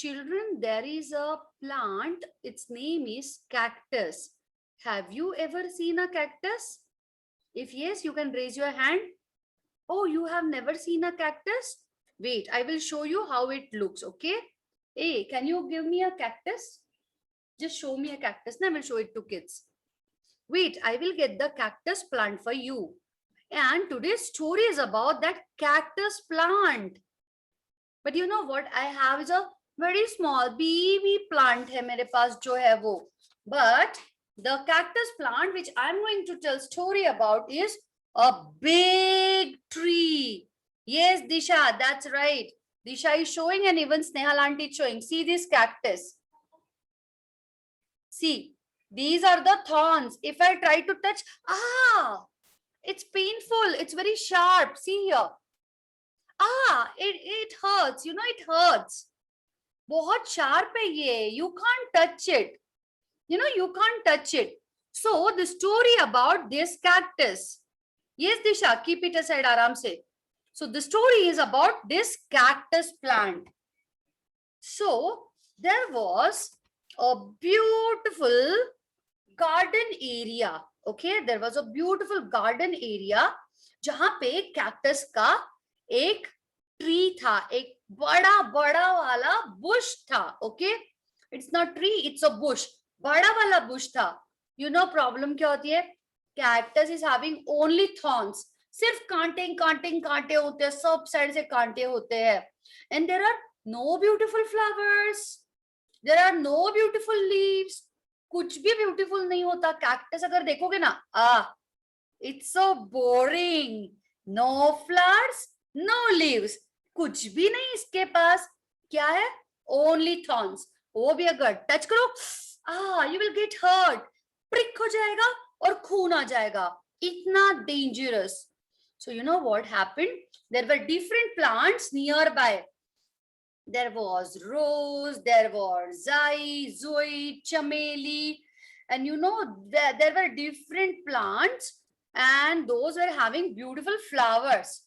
Children, there is a plant. Its name is cactus. Have you ever seen a cactus? If yes, you can raise your hand. Oh, you have never seen a cactus? Wait, I will show you how it looks, okay? Hey, can you give me a cactus? Just show me a cactus and I will show it to kids. Wait, I will get the cactus plant for you. And today's story is about that cactus plant. But you know what I have is a very small baby plant है मेरे पास जो है वो. But the cactus plant which I'm going to tell story about is a big tree. Yes, Disha, that's right. Disha is showing and even Snehal auntie is showing. See this cactus. See, these are the thorns. If I try to touch, it's painful. It's very sharp. See here. It hurts. You know, it hurts. बहुत sharp है ये. You can't touch it. You know, you can't touch it. So, the story about this cactus. Yes, Disha, keep it aside आराम से. So, the story is about this cactus plant. So, there was a beautiful garden area. Okay, there was a beautiful garden area जहाँ पे cactus का एक tree था, एक बड़ा बड़ा वाला बुश था. Okay, it's not tree, it's a bush. बड़ा वाला बुश था. यू नो प्रॉब्लम क्या होती है? Cactus is having only thorns. सिर्फ कांटे कांटे कांटे होते हैं, सब साइड से कांटे होते हैं. And there are no beautiful flowers, there are no beautiful leaves. कुछ भी ब्यूटीफुल नहीं होता. कैक्टस अगर देखोगे ना, it's so boring. No flowers, no leaves, कुछ भी नहीं इसके पास. क्या है? Only thorns. वो भी अगर टच करो, you will get hurt. Prick हो जाएगा और खून आ जाएगा. इतना dangerous. So you know what happened? There were different plants nearby. There was rose, there was zoe, chameli, and you know there were different plants and those were having beautiful flowers.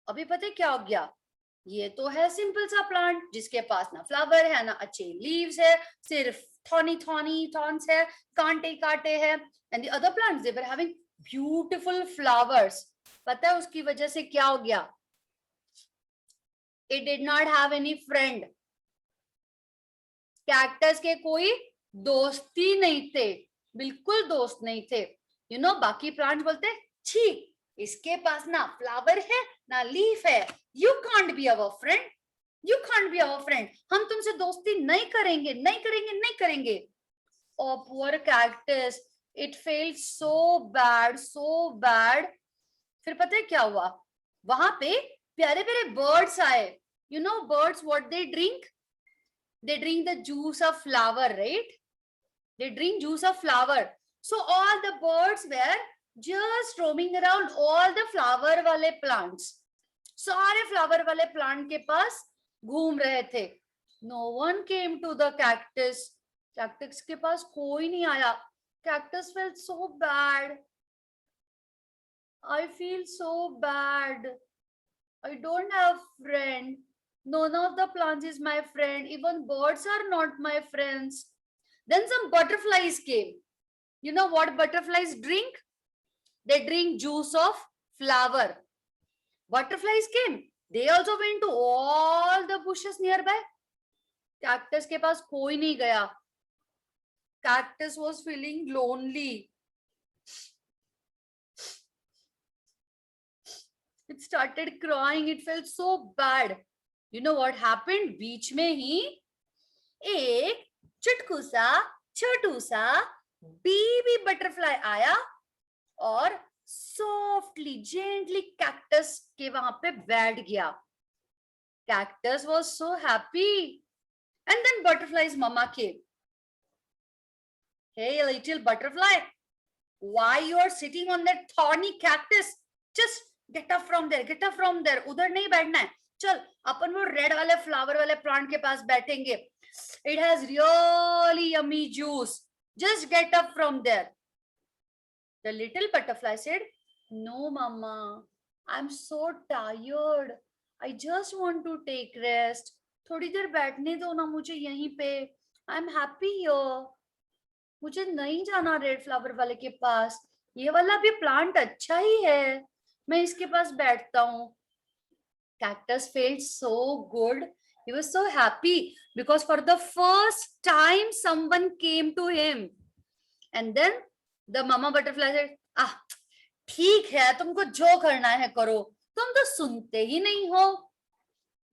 अभी पता है क्या हो गया? ये तो है simple सा प्लांट जिसके पास ना फ्लावर है ना अच्छे लीव्स है, सिर्फ थॉर्न्स है, कांटे कांटे है. And the other plants they were having beautiful flowers. पता है उसकी वजह से क्या हो गया? It did not have any friend. Cactus के कोई दोस्ती नहीं थे, बिल्कुल दोस्त नहीं थे. यू नो बाकी प्लांट बोलते छी, इसके पास ना फ्लावर है ना लीफ है. You can't be our friend, you can't be our friend. हम तुमसे दोस्ती नहीं करेंगे, नहीं करेंगे, नहीं करेंगे. Oh, poor cactus. It felt so bad, so bad. फिर पता है क्या हुआ? वहां पे प्यारे प्यारे birds आए. You know birds what they drink? They drink the juice of flower, right? They drink juice of flower. So all the birds were just roaming around all the flower वाले plants. सारे flower वाले plant के पास घूम रहे थे. No one came to the cactus. Cactus के पास कोई नहीं आया. Cactus felt so bad. I feel so bad. I don't have friend. None of the plants is my friend. Even birds are not my friends. Then some butterflies came. You know what butterflies drink? They drink juice of flower. Butterflies came. They also went to all the bushes nearby. Cactus के पास कोई नहीं गया. Cactus was feeling lonely. It started crying. It felt so bad. You know what happened? बीच में ही एक चुटकू सा छोटू सा baby butterfly आया और softly, gently cactus के वहां पे बैठ गया. Cactus was so happy. And then butterfly's mama came. Hey, little butterfly, why you are sitting on that thorny cactus? Just get up from there. Get up from there. उधर नहीं बैठना है. चल अपन वो रेड वाले फ्लावर वाले plant के पास बैठेंगे. It has really yummy juice. Just get up from there. The little butterfly said, no, Mama, I'm so tired. I just want to take rest. थोड़ी देर बैठने दो ना मुझे यहीं पे, आई एम हैप्पी हियर, मुझे नहीं जाना रेड फ्लावर वाले के पास, ये वाला भी प्लांट अच्छा ही है, मैं इसके पास बैठता हूँ. Cactus felt so good. He was so happy because for the first time someone came to him. And then the mama butterfly said, "Ah, ठीक है, तुमको जो करना है करो, तुम तो सुनते ही नहीं हो."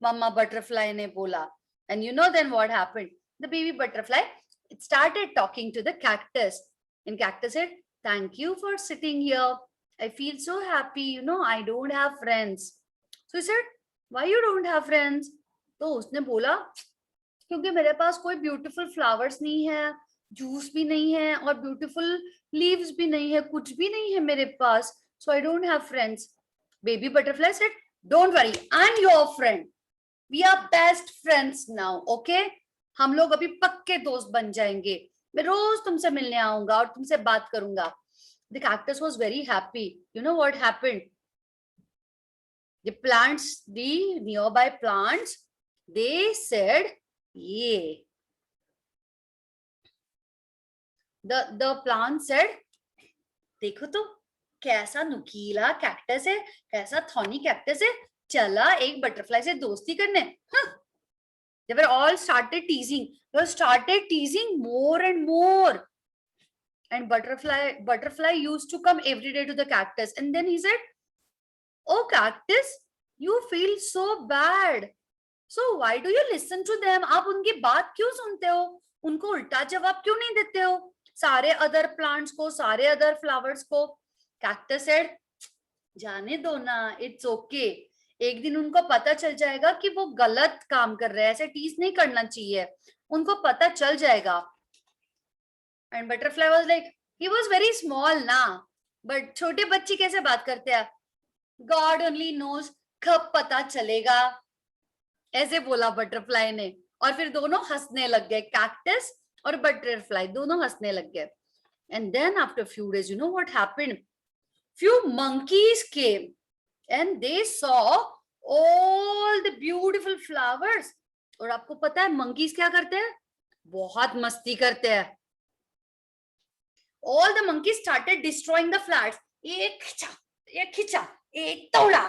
Mama butterfly ने बोला. And you know then what happened? The baby butterfly, it started talking to the cactus. And cactus said, "Thank you for sitting here. I feel so happy. You know, I don't have friends." So he said, "Why you don't have friends?" तो उसने बोला, क्योंकि मेरे पास कोई beautiful flowers नहीं है, juice भी नहीं है और ब्यूटीफुल लीव्स भी नहीं है, कुछ भी नहीं है मेरे पास, so I don't have friends. Baby butterfly said, "Don't worry, I'm your friend. We are best friends now, okay? हम लोग अभी पक्के दोस्त बन जाएंगे, मैं रोज तुमसे मिलने आऊंगा और तुमसे बात करूंगा." The cactus was very happy. You know what happened? The plants, the nearby plants, they said, "Yeah." The plant said, "देखो तो कैसा नुकीला कैक्टस है, कैसा थॉर्नी कैक्टस है, चला एक बटरफ्लाई से दोस्ती करने." They were all started teasing. They started teasing more and more. And butterfly used to come every day to the cactus. And then he said, "Oh cactus, you feel so bad. So why do you listen to them? आप उनकी बात क्यों सुनते हो? उनको उल्टा जवाब क्यों नहीं देते हो? सारे अदर प्लांट्स को, सारे अदर फ्लावर्स को." कैक्टस सेड, "जाने दो ना, इट्स ओके. एक दिन उनको पता चल जाएगा कि वो गलत काम कर रहे हैं, ऐसे टीज नहीं करना चाहिए, उनको पता चल जाएगा." And butterfly was like, he was very small ना, बट छोटे बच्चे कैसे बात करते हैं, गॉड ओनली नोज, कब पता चलेगा, ऐसे बोला बटरफ्लाई ने. और फिर दोनों हंसने लग गए, कैक्टस और बटरफ्लाई दोनों हंसने लग गए. And then after few days, you know what happened? Few monkeys came and they saw all the beautiful flowers. और आपको पता है monkeys क्या करते हैं? बहुत मस्ती करते हैं. All the monkeys started destroying the flowers. एक खिंचा, एक तोड़ा,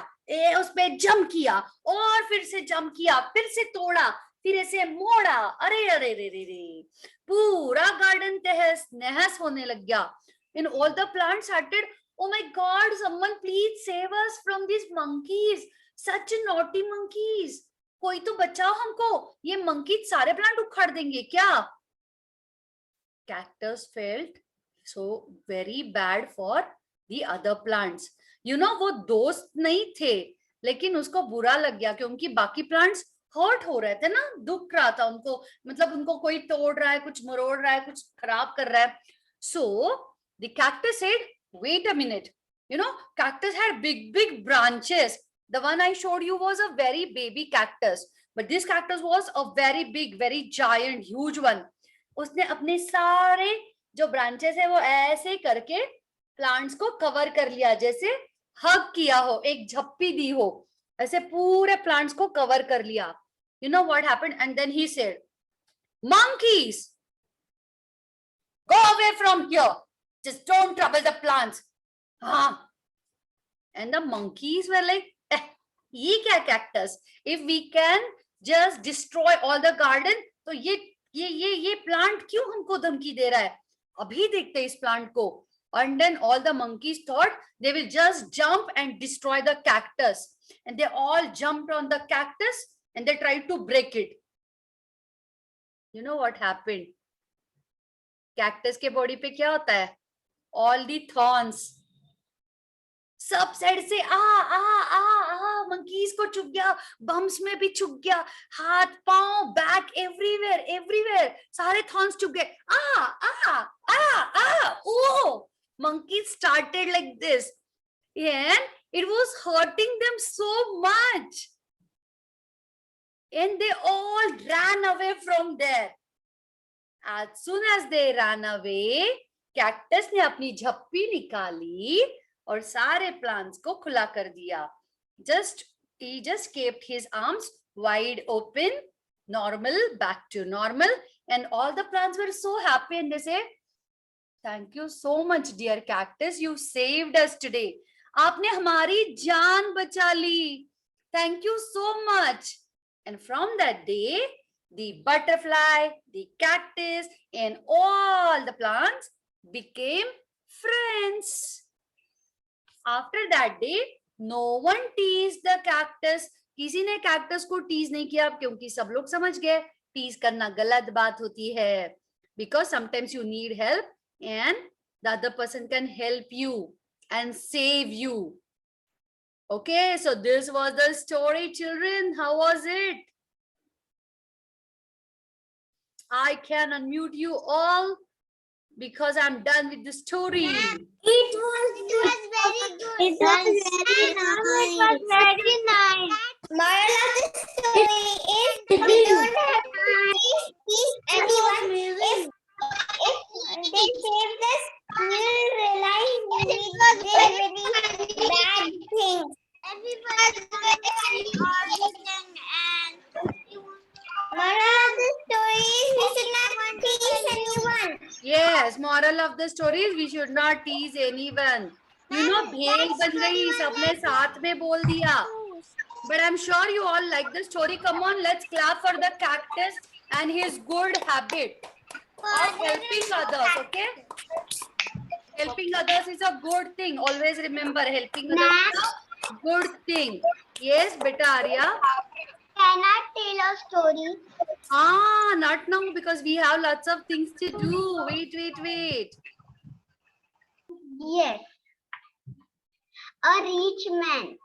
उस पे जंप किया और फिर से जंप किया, फिर से तोड़ा, फिर ऐसे मोड़ा. अरे अरे रे रे रे, पूरा गार्डन तहस नहस होने लग गया. And all the plants started, "Oh my God, someone please save us from these monkeys. Such naughty monkeys. कोई तो बचाओ हमको, ये monkeys सारे प्लांट उखाड़ देंगे क्या?" Cactus felt so very bad for the other plants. You know, वो दोस्त नहीं थे, लेकिन उसको बुरा लग गया क्योंकि बाकी प्लांट्स हर्ट हो रहे थे ना, दुख रहा था उनको, मतलब उनको कोई तोड़ रहा है, कुछ मरोड़ रहा है, कुछ खराब कर रहा है. So the cactus said, "Wait a minute. You know, cactus had big branches. The one I showed you was a very baby cactus, but this cactus was a very big, very giant, huge one." उसने अपने सारे जो branches है वो ऐसे करके plants को cover कर लिया, जैसे हग किया हो, एक झप्पी दी हो, ऐसे पूरे प्लांट्स को कवर कर लिया. You know what happened? And then he said, "Monkeys, go away from here. Just don't trouble the plants." हाँ. And the monkeys were like, ये क्या cactus? If we can just destroy all the garden, तो ये plant क्यों हमको धमकी दे रहा है? अभी देखते इस plant को. And then all the monkeys thought they will just jump and destroy the cactus. And they all jumped on the cactus and they tried to break it. You know what happened? Cactus के body पे क्या होता है? All the thorns. सब side से आ आ आ आ monkeys को चुभ गया, बम्स में भी चुभ गया, हाथ पांव बैक एवरीवेयर सारे थॉर्न्स चुभ गए. आ आ आ आ ओ monkeys started like this and it was hurting them so much and they all ran away from there. As soon as they ran away, cactus ने अपनी झप्पी निकाली और सारे प्लांट्स को खुला कर दिया. He just kept his arms wide open normal, back to normal. And all the plants were so happy and they say, thank you so much, dear cactus. You saved us today. आपने हमारी जान बचा ली. Thank you so much. And from that day, the butterfly, the cactus, and all the plants became friends. After that day, no one teased the cactus. किसी ने cactus को tease नहीं किया क्योंकि सब लोग समझ गए tease करना गलत बात होती है. Because sometimes you need help and the other person can help you and save you. Okay, so this was the story, children. How was it? I can unmute you all because I'm done with the story. It was very good. It was very nice. Moral of the story is we don't have to teach anyone. If they saved us, we will realize we did very bad things. Everybody moral of the story is we should not tease anyone. Yes, moral of the story is we should not tease anyone. You know, भेल बन गई, सबने साथ में बोल दिया. But I'm sure you all like the story. Come on, let's clap for the cactus and his good habit of helping others, okay? Helping others is a good thing. Always remember, helping others is a good thing. Yes, beta Arya. Can I tell a story? Not now because we have lots of things to do. Wait. Yes. A rich man.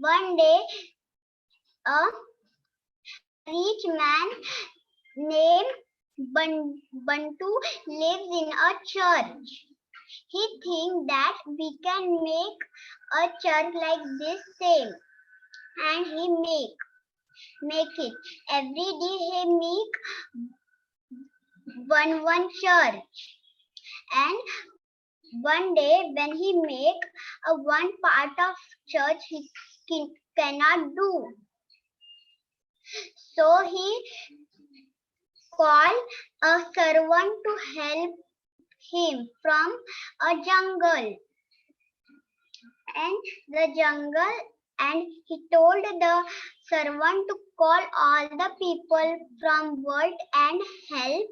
One day, a rich man named Bantu lives in a church. He thinks that we can make a church like this same, and he make it. Every day he make one church, and one day when he make a one part of church he cannot do, so he call a servant to help him from a jungle, and he told the servant to call all the people from world and help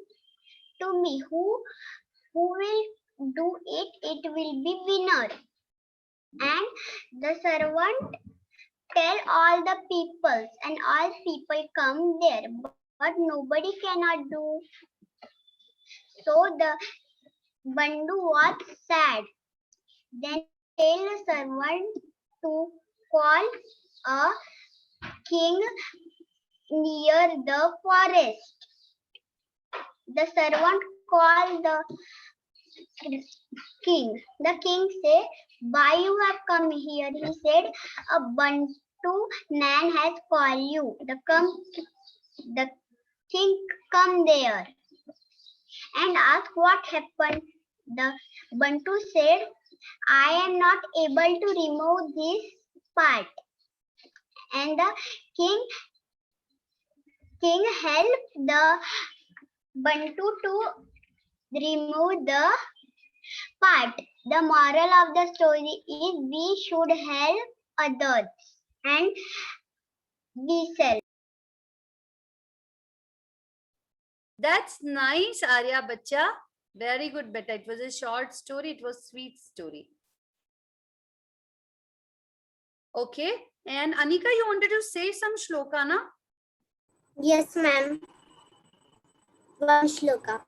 to me. Who will do it? It will be winner. And the servant tell all the peoples, and all people come there, but nobody cannot do. So the Bandu was sad. Then tell the servant to call a king near the forest. The servant called the king. The king said, why you have come here? He said, a Bantu man has called you. The king come there and asked what happened. The Bantu said, I am not able to remove this part. And the king helped the Bantu to remove the part. The moral of the story is we should help others and be self. That's nice, Arya Bacha. Very good, beta. It was a short story. It was sweet story. Okay. And Anika, you wanted to say some shloka, na? Yes, ma'am. One shloka.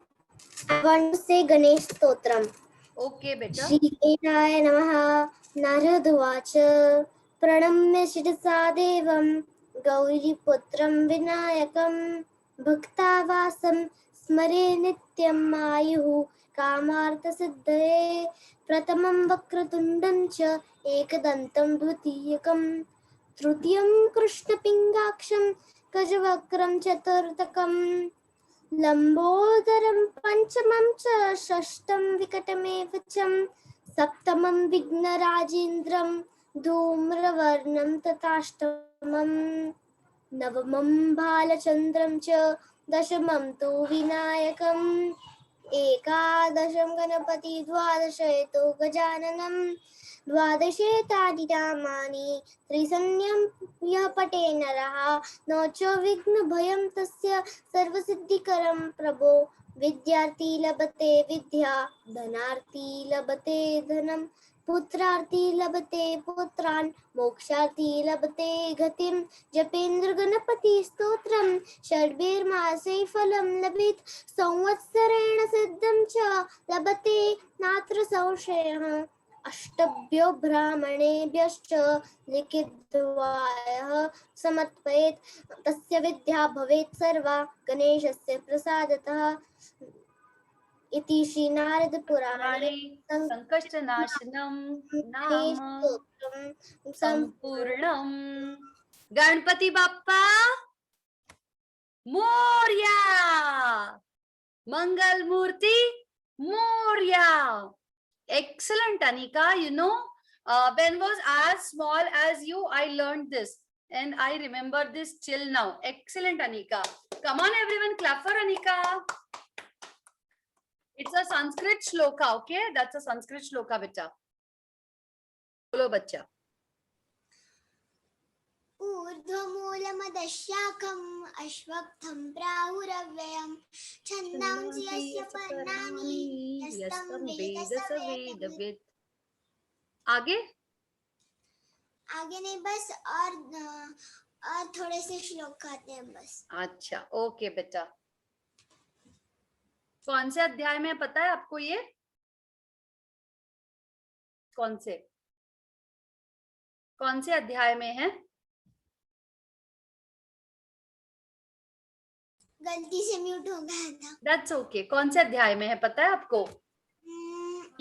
I want to say Ganesh Stotram. Okay, beta. Shri Ganeshaya Namaha. Naradvacha. Pranamya Shirasa Devam. Gauri Putram Vinayakam. Bhaktavasam Smare Nityam Ayuhu. Kamartha Siddhaye. Pratamam Vakratundam Cha. Ekadantam Dvitiyakam. Trutiyam Krishna Pingaksham. Kajavakram Chaturtakam. Lambodharam Panchamam Cha. Shashtam Vikatameva Cham. Saptamam Vignarajindram. Dhumravarnam Tatashtamam. नवमं बालचन्द्रं च दशमं तु विनायकम् एकादशं गणपति द्वादशेतो गजाननं द्वादशे तानि नामानि त्रिसन्ध्यं यः पठे नरः न च विघ्नभयं तस्य सर्वसिद्धिकरं प्रभो विद्यार्थी लभते विद्या धनार्थी लभते धनं पुत्रार्थी लभते पुत्रान् मोक्षार्थी लभते गतिं जपेन्द्र गणपति स्तोत्रं षड्भिर्मासे फलं लभेत् संवत्सरेण सिद्धं च लभते नात्र संशयः अष्टभ्यो ब्राह्मणेभ्यश्च लिखित्वायः समर्पयेत् तस्य विद्या भवेत् सर्वा गणेशस्य प्रसादतः इति श्री नारद पुराणे संकष्टनाशनम नाम स्तोत्रम् संपूर्णम। गणपति बाप्पा मोरया, मंगल मूर्ति Morya. Excellent, Anika. You know, when was as small as you, I learned this and I remember this till now. Excellent, Anika. Come on, everyone, clap for Anika. It's a Sanskrit shloka, okay? That's a Sanskrit shloka, beta. Bolo, bacha. ऊर्ध्वमूलमदशाकम् अश्वत्थं प्राहुरव्ययम् छन्दांसि यस्य पर्णानि यस्तं वेद स वेदवित्। आगे आगे नहीं, बस और थोड़े से श्लोक आते हैं बस। अच्छा, ओके बेटा। कौन से अध्याय में पता है आपको ये? कौन से अध्याय में है? गलती से म्यूट हो गया था। That's okay. कौन से अध्याय में है पता है आपको?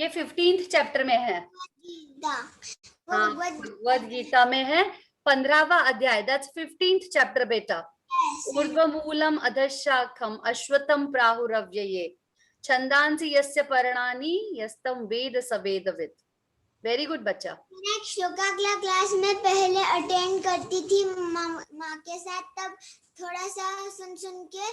ये 15th चैप्टर में है। भगवद गीता में है 15वां अध्याय। That's 15th चैप्टर बेटा। ऊर्ध्वमूलम अधशाखम अश्वत्थम प्राहुरव्यये छंदांसि यस्य पर्णानि यस्तं वेद स वेदवित्। वेरी गुड बच्चा। मैं श्लोका क्लास में पहले अटेंड करती थी माँ के साथ, तब थोड़ा सा सुन के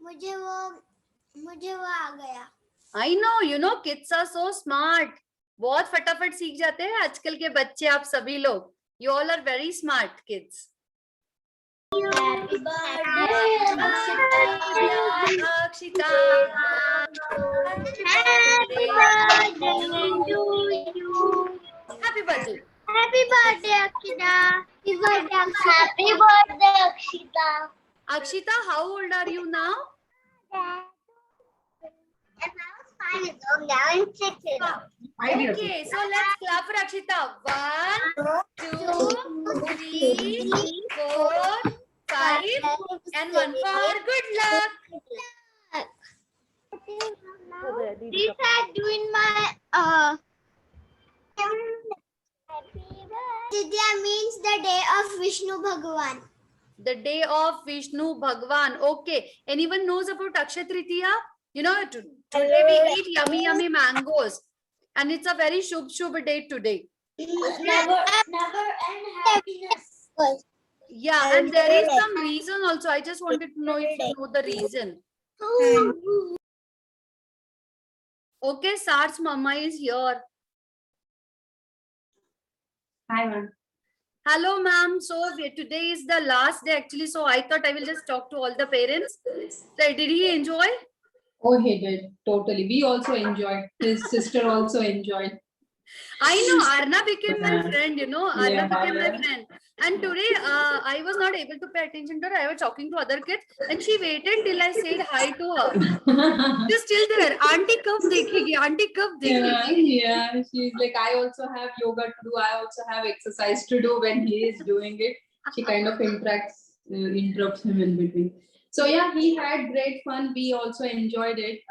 मुझे वो आ गया। I know, you know, kids are so smart. बहुत फटाफट सीख जाते हैं आजकल के बच्चे। आप सभी लोग, you all are very smart kids. Happy birthday Akshita. Happy birthday to you. Happy birthday. Happy birthday Akshita. Happy birthday Akshita. Akshita, how old are you now? Now I'm 6 years old. Okay, so let's clap for Akshita. 1, 2, 3, 4, 5, and 1 for good luck. These are doing my Tritiya means the day of Vishnu Bhagwan. The day of Vishnu Bhagwan. Okay. Anyone knows about Akshay Tritiya? You know, today we eat yummy mangoes. And it's a very shubh day today. Never end happiness. Yeah, and there is some reason also. I just wanted to know if you know the reason. Okay, Sar's mama is here. Hi, ma'am. Hello, ma'am. So today is the last day actually. So I thought I will just talk to all the parents. So did he enjoy? Oh, he did. Totally. We also enjoyed. His sister also enjoyed. I know. Arna became my friend, you know. Arna Yeah. became my friend. And today I was not able to pay attention to her. I was talking to other kids and she waited till I said hi to her. She's still there. Auntie kab dekhegi? Auntie kab dekhegi? Yeah. She's like, I also have yoga to do. I also have exercise to do. When he is doing it, she kind of interrupts him in between. So yeah, he had great fun. We also enjoyed it.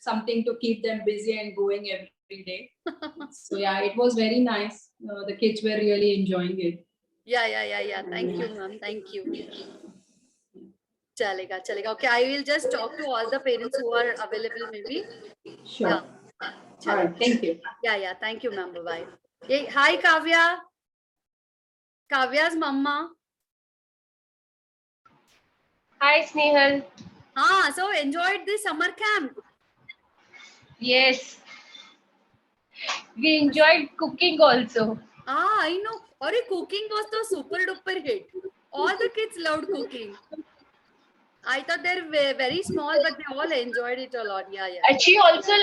Something to keep them busy and going every day. So yeah, it was very nice. The kids were really enjoying it. Yeah. Thank you, ma'am. Thank you. Chalega. Okay, I will just talk to all the parents who are available maybe. Sure. Yeah. All right. Thank you. Yeah. Thank you, ma'am. Bye-bye. Hey, hi, Kavya. Kavya's mama. Hi, Snehal. So enjoyed the summer camp. Yes, we enjoyed cooking also. I know. Or cooking was the super duper hit. All the kids loved cooking. I thought they're very small, but they all enjoyed it a lot. Yeah. And she also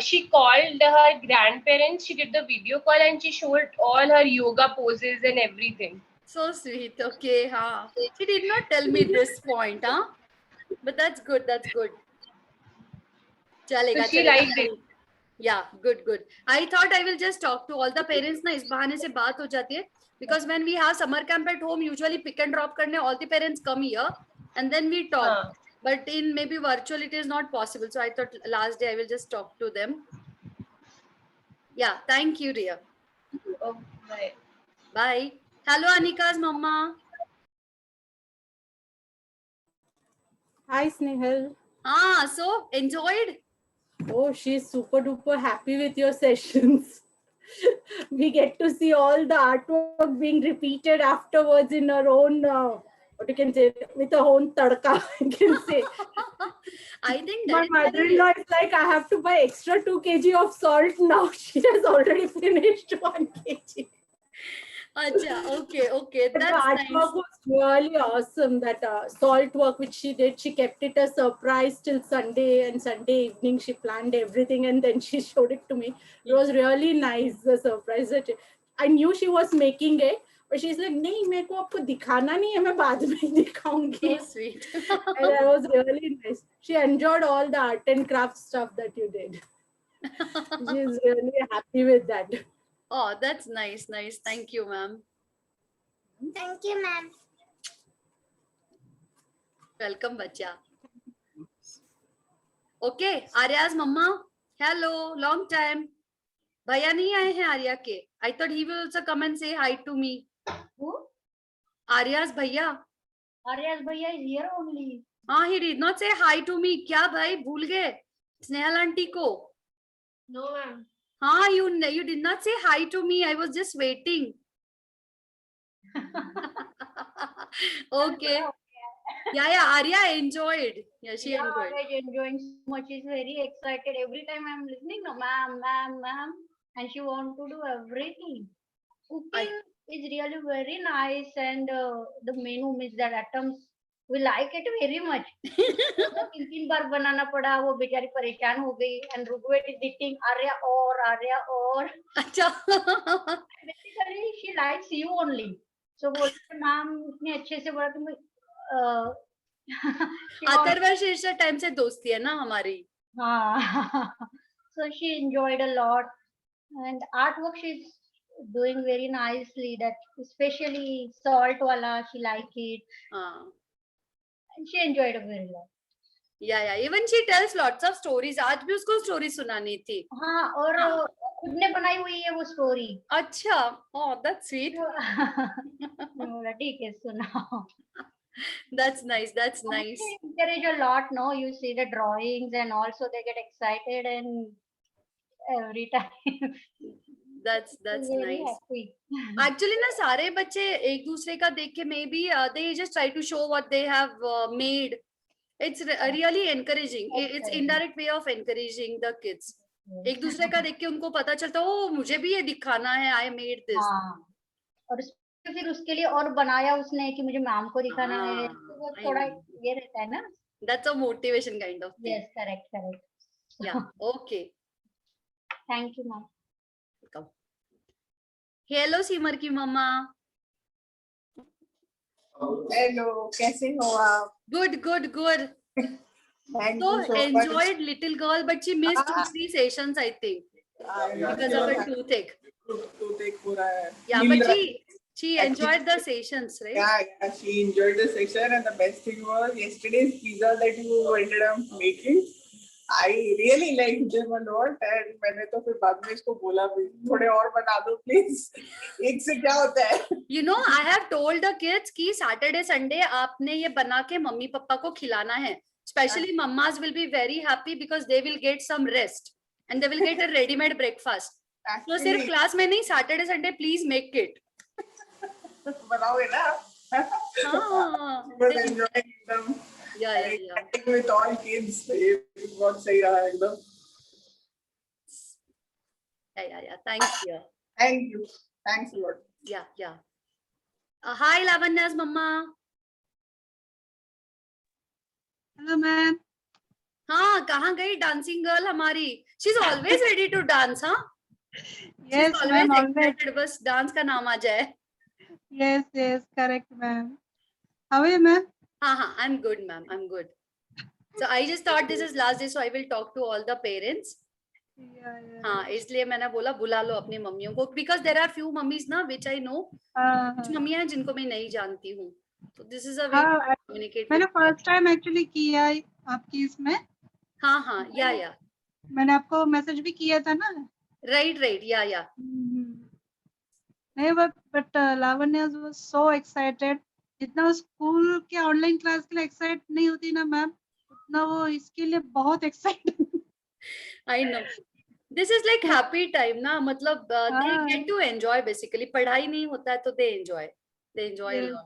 she called her grandparents. She did the video call and she showed all her yoga poses and everything. So sweet. Okay, She did not tell me this point, But that's good. That's good. Chalega, So she chalega. liked it. Yeah, good. I thought I will just talk to all the parents ना इस बहाने से बात हो जाती है because when we have summer camp at home usually pick and drop करने all the parents come here and then we talk. But in maybe virtual it is not possible. So I thought last day I will just talk to them. Yeah, thank you, Ria. Oh, bye. Bye. Hello, Anika's mama. Hi, Snehal. So enjoyed? Oh, she's super duper happy with your sessions. We get to see all the artwork being repeated afterwards in her own, what you can say, with her own tadka, I can say. I think My that is very- mother-in-law is like, I have to buy extra 2 kg of salt now. She has already finished 1 kg. Acha, okay. But the That's artwork nice. was really awesome. That salt work which she did, she kept it a surprise till Sunday, and Sunday evening she planned everything and then she showed it to me. It was really nice, the surprise. That I knew she was making it, but she's like, नहीं मेरे को आपको दिखाना नहीं है, मैं बाद में दिखाऊंगी. So sweet. And that was really nice. She enjoyed all the art and craft stuff that you did. She's really happy with that. Oh, that's nice. Thank you, ma'am. Thank you, ma'am. Welcome, bacha. Okay, Arya's mama. Hello, long time. Bhaiya nahi aaye hain Arya ke. I thought he will also come and say hi to me. Who? Arya's bhaiya. Arya's bhaiya is here only. He did not say hi to me. क्या भाई भूल गए Snehal aunty को? No, ma'am. You did not say hi to me. I was just waiting. Okay. Yeah. Arya enjoyed. Yeah, she enjoyed. Arya is enjoying so much. She's very excited. Every time I'm listening, no, ma'am, and she wants to do everything. Cooking is really very nice, and the menu means that atoms. We like it very much. 3 बार बनाना पड़ा, वो बेचारी परेशान हो गई, and Rugved is eating Arya or. अच्छा. Basically, she likes you only. So बोलते ma'am इतने अच्छे से बोला तुम अथर्व शीर्षा टाइम से दोस्ती है ना हमारी. हाँ. So she enjoyed a lot, and artwork she's doing very nicely. That especially salt wala, she like it, and she enjoyed it very lot. Yeah. Even she tells lots of stories. आज भी उसको story सुनानी थी. हाँ, और खुद ने बनाई हुई है वो स्टोरी. अच्छा. Oh, that's sweet. बोला ठीक है सुनाओ. That's nice. Encourage a lot, no? You see the drawings and also they get excited and every time. That's very nice. happy. Actually ना सारे बच्चे एक दूसरे का देख के maybe they just try to show what they have made. It's really encouraging. It's indirect way of encouraging the kids. एक दूसरे का देख के उनको पता चलता ओ मुझे भी ये दिखाना है. I made this. हाँ. और फिर उसके लिए और बनाया उसने कि मुझे मैम को दिखाना है. वो थोड़ा ये रहता है ना. That's a motivation kind of thing. Yes, correct. Yeah. Okay. Thank you, ma'am. Welcome. Hello, सिमर की मम्मा. हेलो, कैसे हो आप? Good. Thank So you so much. enjoyed little girl, but she missed 2-3 sessions, I think, because of her toothache. Toothache पूरा है. Yeah, but she enjoyed the sessions, right? Yeah, she enjoyed the session, and the best thing was yesterday's pizza that you ended up making. I really liked them a lot, and मैंने तो फिर बाद में इसको बोला भी थोड़े और बना दो please. एक से क्या होता है? You know, I have told the kids कि Saturday, Sunday आपने ये बना के मम्मी पापा को खिलाना है. Especially mammas will be very happy because they will get some rest and they will get a ready-made breakfast. So सिर्फ class में नहीं, Saturday, Sunday please make it. बनाओगे ना? हाँ. She was enjoying them. Yeah. Interacting with all kids, ये बहुत सही रहा एकदम. Yeah. Thanks, dear. Thank you. Thanks a lot. Yeah. Hi, Lavanya's mama. Hello, ma'am. हाँ, कहाँ गई डांसिंग गर्ल हमारी? She's always ready to dance, हाँ? Yes, She's ma'am. always Always. excited, बस डांस का नाम आ जाए. Yes, correct, ma'am. How are you, ma'am? हाँ, I'm good, ma'am. I'm good. So I just thought this is last day, so I will talk to all the parents. Yeah. हाँ, इसलिए मैंने बोला बुला लो अपनी मम्मियों को, because there are few mummies ना which I know. कुछ मम्मियाँ हैं जिनको मैं नहीं जानती हूँ. So this is a way to communicate. मैंने first time actually किया है आपकी इसमें. हाँ, yeah. मैंने आपको मैसेज भी किया था ना. Right, yeah. नहीं, but Lavanya was so excited. जितना वो स्कूल के ऑनलाइन क्लास के लिए एक्साइट नहीं होती ना मैम, उतना वो इसके लिए बहुत excited. I know. This is like happy time ना, मतलब they get to enjoy basically. पढ़ाई नहीं होता है तो they enjoy a lot.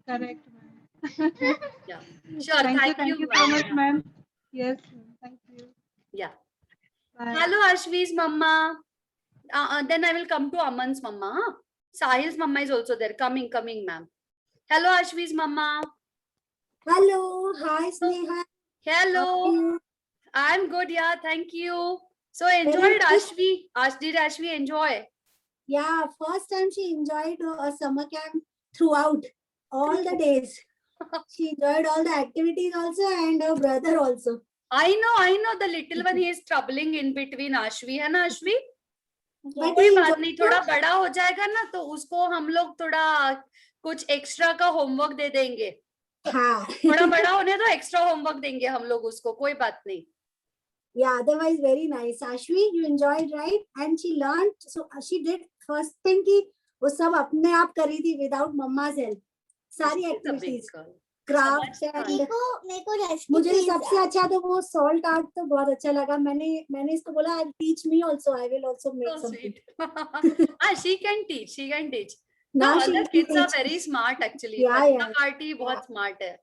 Correct, ma'am. Yeah, sure. Thank you so much, ma'am. Yes, thank you. Yeah. Bye. Hello, Ashvi's mama. Then I will come to Aman's mama. Huh? Sahil's mama is also there. Coming, ma'am. Hello, Ashvi's mama. Hello, hi Sneha. Hello. I'm good, yeah. Thank you. So enjoyed Ashvi. Did Ashvi enjoy? Yeah, first time she enjoyed a summer camp throughout all the days. She enjoyed all the activities also and her brother also. I know. The little one, he is troubling in between Ashvi, है ना Ashvi? But कोई he बात enjoyed नहीं, थोड़ा बड़ा हो जाएगा ना तो उसको हम लोग थोड़ा कुछ एक्स्ट्रा का होमवर्क दे देंगे. हाँ. थोड़ा बड़ा होने तो एक्स्ट्रा होमवर्क देंगे हम लोग उसको, कोई बात नहीं. Yeah, otherwise very nice. Ashvi, you enjoyed, right? And she learned. So she did first thing कि वो सब अपने आप करी थी without mama's help. सारी activities, crafts and मुझे सबसे अच्छा तो वो salt art तो बहुत अच्छा लगा. मैंने इसको बोला teach me also. I will also make So something. sweet. She can teach. Now No, she other kids are very smart actually. Yeah. Party बहुत smart है.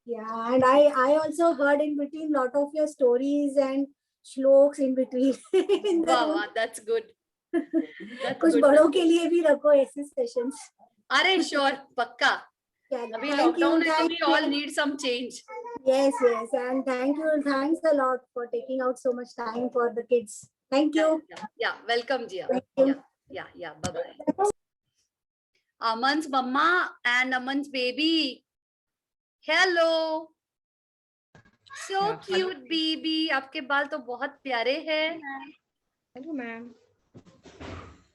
Yeah, and I also heard in between lot of your stories and shloks in between. Wow, that's good. कुछ बड़ों के लिए भी रखो ऐसे sessions. अरे sure, पक्का. अभी lockdown है तो we all need some change. Yes, and thanks a lot for taking out so much time for the kids. Thank you. Yeah, welcome, Jia. Thank you. Yeah, bye-bye. Aman's mama and Aman's baby. Hello. So cute, baby. आपके बाल तो बहुत प्यारे हैं. Hello, ma'am.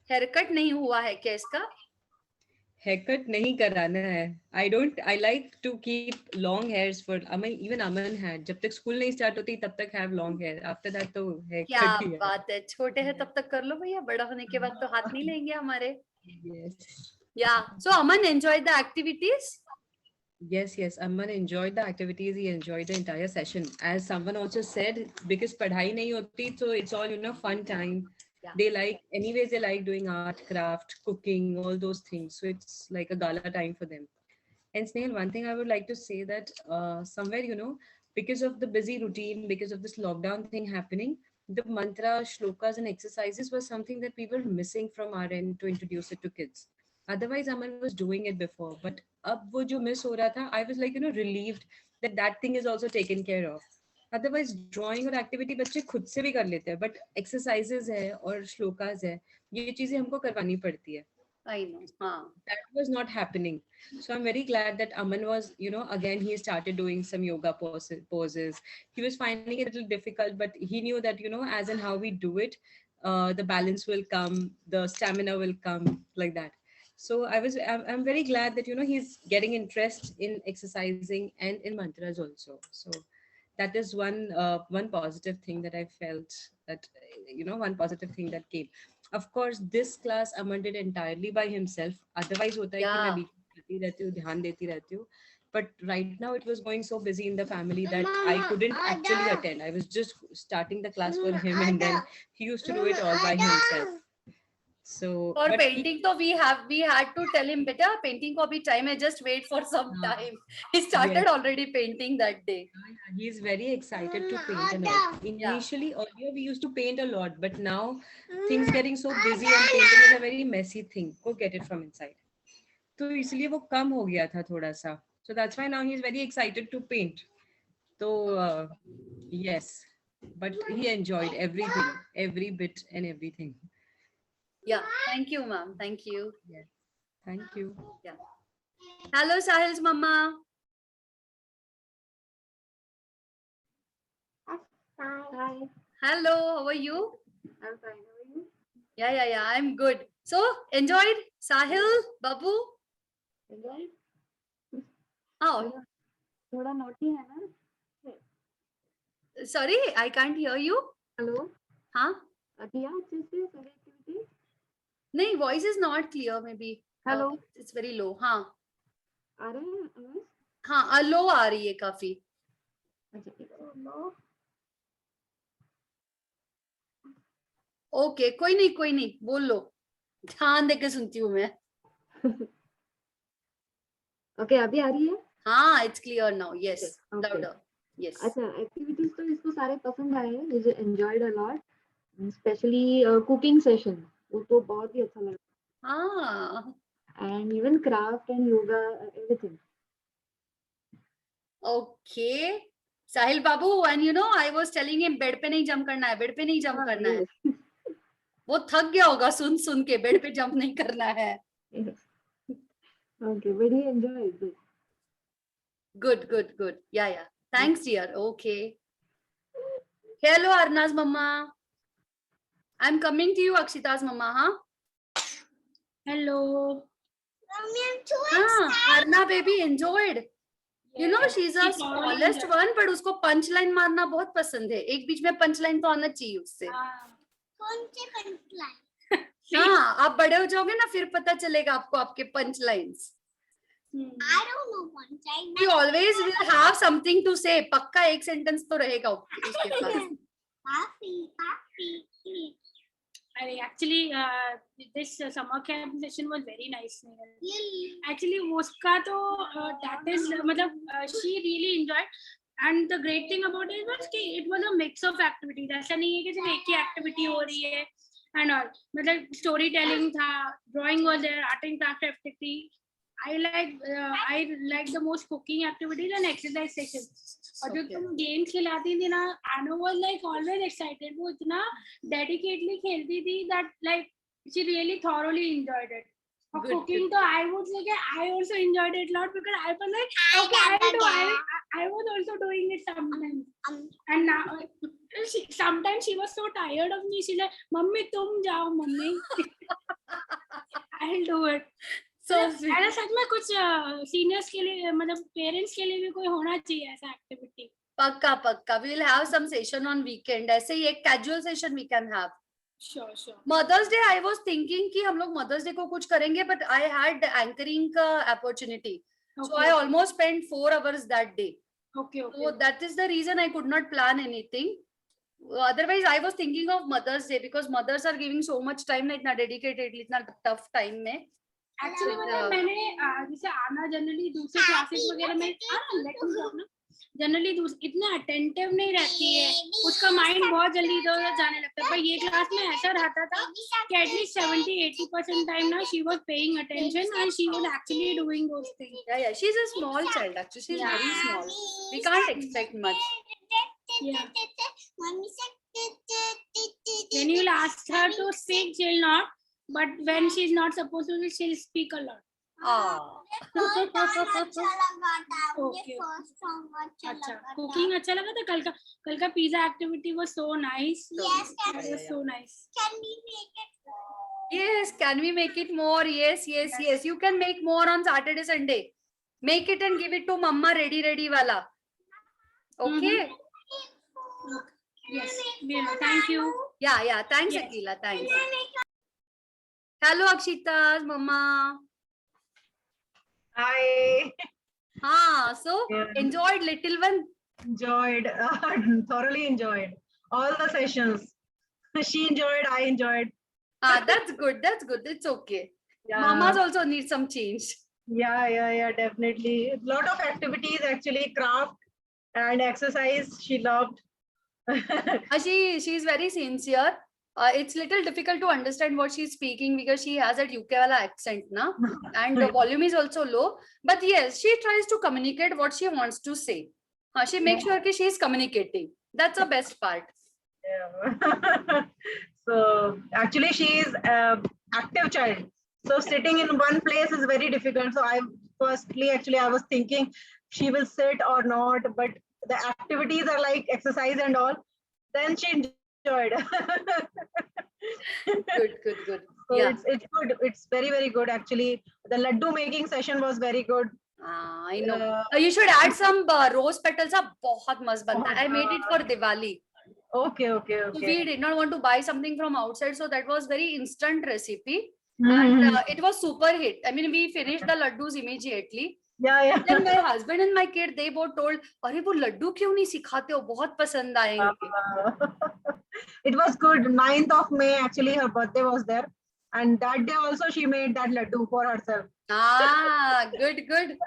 Haircut नहीं हुआ है क्या इसका? Haircut नहीं कराना है. I like to keep long hairs for even Aman had. जब तक school नहीं start होती तब तक have long hair. After that तो haircut क्या ही है. बात है, छोटे हैं तब तक कर लो भैया, बड़ा होने के बाद तो हाथ नहीं लेंगे हमारे. Yes. Yeah. So Aman enjoyed the activities. Yes. Aman enjoyed the activities. He enjoyed the entire session. As someone also said, because पढ़ाई नहीं होती, so it's all fun time. Yeah. They like doing art, craft, cooking, all those things. So it's like a gala time for them. And Snail, one thing I would like to say that somewhere, because of the busy routine, because of this lockdown thing happening, the mantra, shlokas and exercises was something that we were missing from our end to introduce it to kids. Otherwise, Aman was doing it before. But ab wo jo miss ho raha tha, I was like, relieved that thing is also taken care of. Otherwise, drawing और activity बच्चे खुद से भी कर लेते हैं, but exercises है और श्लोकास है, ये चीजें हमको करवानी पड़ती है. I know. That was not happening. So I'm very glad that Aman was, again, he started doing some yoga poses. He was finding it a little difficult, but he knew that, as and how we do it, the balance will come, the stamina will come, like that. So I'm very glad that, he's getting interest in exercising and in mantras also. So that is one positive thing that I felt that, one positive thing that came. Of course, this class Aman did entirely by himself. Otherwise, hota hai ki main beech mein aati rehti hu, dhyan deti rehti hu. But right now, it was going so busy in the family that I couldn't actually attend. I was just starting the class for him, and then he used to do it all by himself. So For but he- painting, तो we had to tell him, beta, painting को अभी time है, just wait for some हाँ. time. He started Yes. already painting that day. He's very excited to paint and all. Initially, earlier we used to paint a lot, but now things getting so busy and painting is a very messy thing. Go get it from inside. तो इसलिए वो कम हो गया था थोड़ा सा. So that's why now he's very excited to paint. So yes, but he enjoyed everything, every bit and everything. Yeah, thank you, ma'am. Thank you. Yes, thank you. Hello, Sahil's mama. Hi. Hello, how are you? I'm fine. How are you? Yeah, I'm good. So, enjoyed Sahil, Babu? Enjoyed? Oh, थोड़ा naughty है ना? sorry, I can't hear you. Hello. हाँ? किया अच्छे से सारी activity? नहीं, voice is not clear maybe. Hello. It's very low. हाँ. आ रहे हैं आवाज? हाँ, low आ रही है काफी. अच्छा, लो. Okay, कोई नहीं, बोल लो. ध्यान देके सुनती हूँ मैं. Okay, अभी आ रही है? हाँ, it's clear now. Yes, Okay. louder. Yes. अच्छा, activities तो इसको सारे पसंद आए हैं. मुझे enjoyed a lot, especially cooking session. वो तो बहुत ही अच्छा लगा. हाँ. And even craft and yoga, everything. Okay. Sahil Babu, and you know, I was telling him bed पे नहीं jump करना है, bed पे नहीं jump करना है. Yes. वो थक गया होगा सुन के, bed पे jump नहीं करना है. Yes. Okay, but he enjoyed it. Good. Yeah. Thanks, dear. Okay. Hello, Arna's mama. I'm coming to you, Akshita's mama, huh? Hello. Mommy, I'm too हाँ, Arna baby enjoyed. You know, she's a She totally smallest enjoyed. one, but उसको punchline मारना बहुत पसंद है. एक बीच में punchline तो आना चाहिए उससे. कौन से punchline? हाँ, आप बड़े हो जाओगे ना, फिर पता चलेगा आपको आपके punchlines. I don't know punchline. You always will have something to say. पक्का एक sentence तो रहेगा उसके पास. Happy. Actually, this summer camp session was very nice. Actually, उसका तो that is मतलब she really enjoyed, and the great thing about it was कि it was a mix of activities. ऐसा नहीं है कि सिर्फ एक ही activity हो रही है and all. मतलब storytelling था, drawing was there, art and craft activity. I like the most cooking activities and exercise sessions. और जो तुम games खिलाती थी ना, Anna was like always excited. वो इतना dedicatedly खेलती थी that like she really thoroughly enjoyed it. For Good, cooking, good. so I would say that I also enjoyed it a lot because I was like, okay, I was also doing it sometimes. And now, sometimes she was so tired of me. She's like, "Mummy, tum jao, mummy." I'll do it. So ऐसा सच में कुछ seniors के लिए मतलब parents के लिए भी कोई होना चाहिए ऐसा एक्टिविटी. पक्का. We will have some session on weekend. ऐसे ही एक casual session we can have. Sure. Mother's Day, I was thinking कि हम लोग Mother's Day को कुछ करेंगे, but I had anchoring का opportunity. So I almost spent 4 hours that day. Okay. So that is the reason I could not plan anything. Otherwise, I was thinking of Mother's Day because mothers are giving so much time, ना इतना dedicated, इतना tough time में. Actually, मतलब मैंने जैसे आना generally दूसरे classes वगैरह में जनरली इतना अटेंटिव नहीं रहती है, उसका माइंड बहुत जल्दी इधर जाने लगता है. पर ये क्लास में ऐसा रहता था कि एटलीस्ट 70-80% टाइम ना she was paying attention and she was actually doing those things. Yeah, she's a small child actually. She's very small. We can't expect much. Yeah. When you'll ask her to speak, she'll not. But when she's not supposed to, she'll speak a lot. अच्छा, cooking अच्छा लगा था. कल का pizza activity was so nice. So nice. Yes, can we make it more? Yes. You can make more on Saturday, Sunday. Make it and give it to Mama ready wala. Okay. Yes. Thank you. Yeah. Thanks, Yes. Akila. Thanks. Hello, Akshita's Mama. Hi. So enjoyed little one. Enjoyed, thoroughly enjoyed all the sessions. She enjoyed, I enjoyed. That's good. That's good. It's okay. Yeah. Mamas also need some change. Yeah, definitely. A lot of activities actually, craft and exercise. She loved. She's very sincere. It's little difficult to understand what she's speaking because she has that UK wala accent, na? And the volume is also low. But yes, she tries to communicate what she wants to say. She makes sure that she's communicating. That's the best part. Yeah. So actually, she is active child. So sitting in one place is very difficult. So I was thinking she will sit or not, but the activities are like exercise and all. Then she enjoyed. Good. So Yeah. it's good. It's very, very good actually. The laddu making session was very good. I know. You should add some rose petals. बहुत मस्त बनता है. I made it for Diwali. Okay. We did not want to buy something from outside, so that was very instant recipe. Mhm. And it was super hit. I mean, we finished the laddus immediately. Yeah. Then my husband and my kid, they both told, "अरे वो लड्डू क्यों नहीं सिखाते हो? बहुत पसंद आएंगे." It was good. 9th of May, actually, her birthday was there. And that day also, she made that laddu for herself. Good.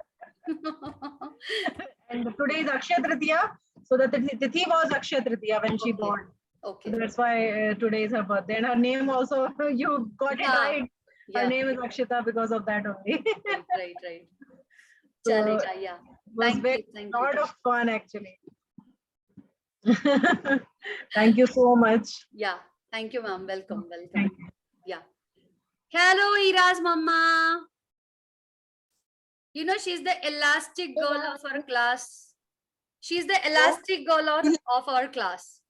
And today is Akshaya Tritiya. So the Tithi was Akshaya Tritiya when she born. Okay. So that's why today is her birthday. And her name also, you got it right. Her Yeah. name is Akshita because of that only. Right. So Chalega, yeah. it was Thank a you. lot of fun actually. Thank you so much. Yeah. Thank you, ma'am. Welcome. Yeah. Hello, Ira's mama. You know, she's the elastic girl of our class. She's the elastic girl of our class.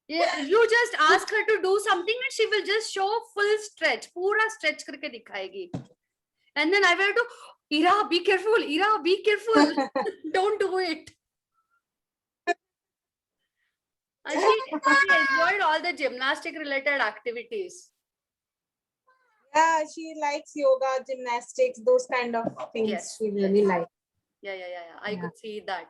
Yeah, you just ask her to do something and she will just show full stretch. Pura stretch karke dikhayegi. And then I will do, Ira, be careful. Ira, be careful. Don't do it. She enjoyed all the gymnastic related activities. Yeah, she likes yoga, gymnastics, those kind of things. Yes. She really likes. Yeah. I could see that.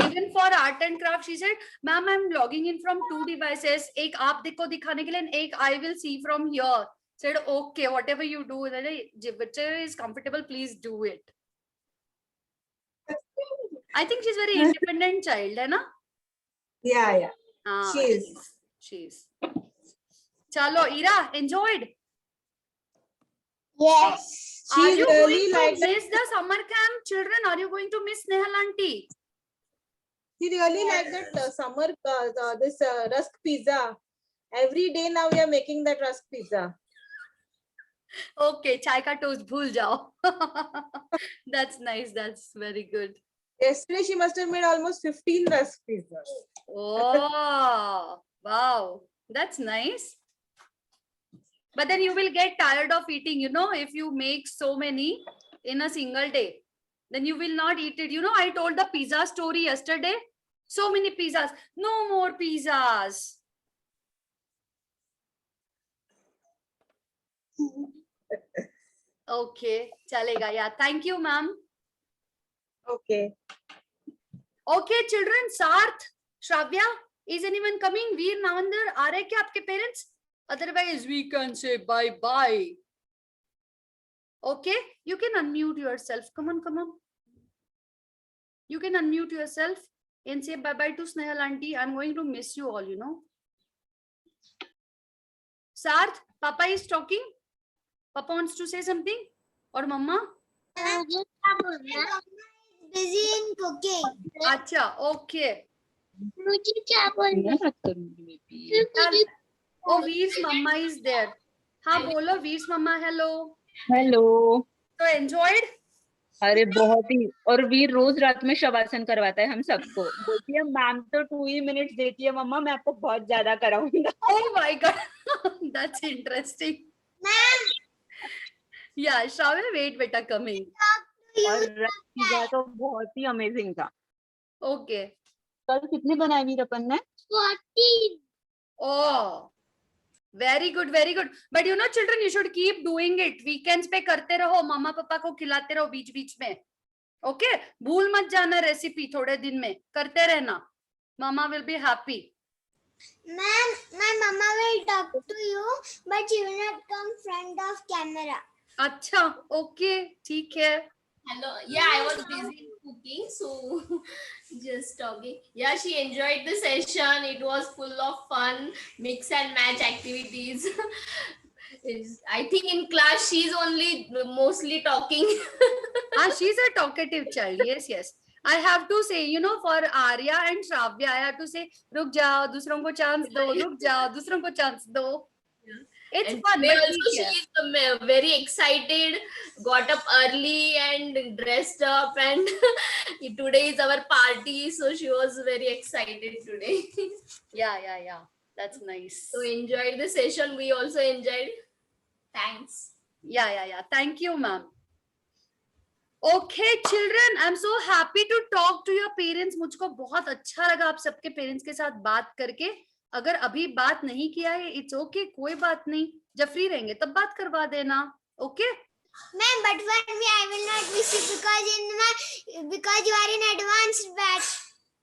Even for art and craft, she said, "Ma'am, I'm logging in from 2 devices. Ek aap dekho dikhane ke liye, and ek I will see from here." Said, "Okay, whatever you do, whichever is comfortable, please do it." I think she's very independent child, hai na? Yeah. She is. Chalo, Ira, enjoyed. Yes. Are She's you really going to like miss the summer camp, children? Are you going to miss Nehal auntie? She really liked that summer, this rusk pizza. Every day now we are making that rusk pizza. Okay, chai ka toast bhul jao. That's nice. That's very good. Yesterday she must have made almost 15 rusk pizzas. Oh, wow. That's nice. But then you will get tired of eating, you know, if you make so many in a single day, then you will not eat it. You know, I told the pizza story yesterday. So many pizzas. No more pizzas. Okay, chalega. Yeah, thank you, ma'am. Okay. Okay, children. Sarth, Shravya, is anyone coming? Veer, Navandar, are kya aapke parents? Otherwise, we can say bye-bye. Okay, you can unmute yourself. Come on. You can unmute yourself and say bye-bye to Snehal auntie. I'm going to miss you all, you know. Sarth, Papa is talking. Papa wants to say something. Or Mama? Busy in cooking. Acha, okay. मुझे क्या बोलना Oh, Veer's Mama is there. हाँ बोलो Veer's Mama, hello. Hello. So enjoyed? अरे बहुत ही. और वीर रोज रात में शवासन करवाता है हम सबको. बोलती है मैम तो 2 ही मिनट्स देती है मम्मा, मैं आपको बहुत ज्यादा कराऊंगा. Oh my God, that's interesting. Ma'am. Yeah, Shravya, wait, beta, coming. और पिज्जा तो बहुत ही अमेजिंग था. Okay. कल कितने बनाए वीर अपन ने? 14. Oh, very good. But you know, children, you should keep doing it. Weekends पे करते रहो, मामा पापा को खिलाते रहो बीच में. Okay, भूल मत जाना रेसिपी थोड़े दिन में करते रहना. Mama will be happy. Ma'am, my mama will talk to you, but she will not come front of camera. अच्छा, okay, ठीक है. Hello. Yeah, I was busy cooking, so just talking. Yeah, she enjoyed the session. It was full of fun, mix and match activities. I think in class she's only mostly talking. Ah, she's a talkative child. Yes, yes. I have to say, you know, for Arya and Shravya, I have to say, रुक जाओ, दूसरों को chance दो, रुक जाओ, दूसरों को chance दो. It's And fun, today but also ठीक है. she is very excited, got up early and dressed up, and today is our party, so she was very excited today. Yeah. That's nice. So enjoyed the session. We also enjoyed. Thanks. Yeah. Thank you, ma'am. Okay, children, I'm so happy to talk to your parents. मुझको बहुत अच्छा लगा आप सबके parents के साथ बात करके. अगर अभी बात नहीं किया है, it's okay, कोई बात नहीं. जब फ्री रहेंगे तब बात करवा देना. Okay? Ma'am, but for me, I will not visit because you are in advanced batch.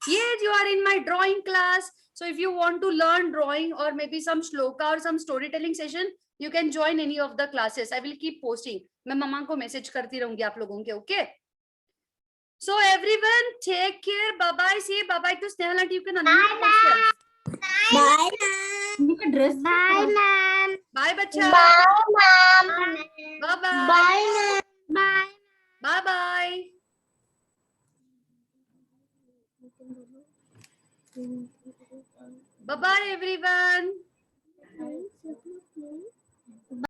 Yes, you are in my drawing class. So if you want to learn drawing or maybe some shloka or some storytelling session, you can join any of the classes. I will keep posting. मैं मम्मा को message करती रहूंगी आप लोगों के. Okay? So everyone, take care. Bye bye. Say bye bye to Snehal and you can unmute yourself. Bye, ma'am. Bye, ma'am. Bye, bacha. Bye, ma'am. Bye bye. Bye, ma'am. Bye. Bye bye. Bye bye, everyone.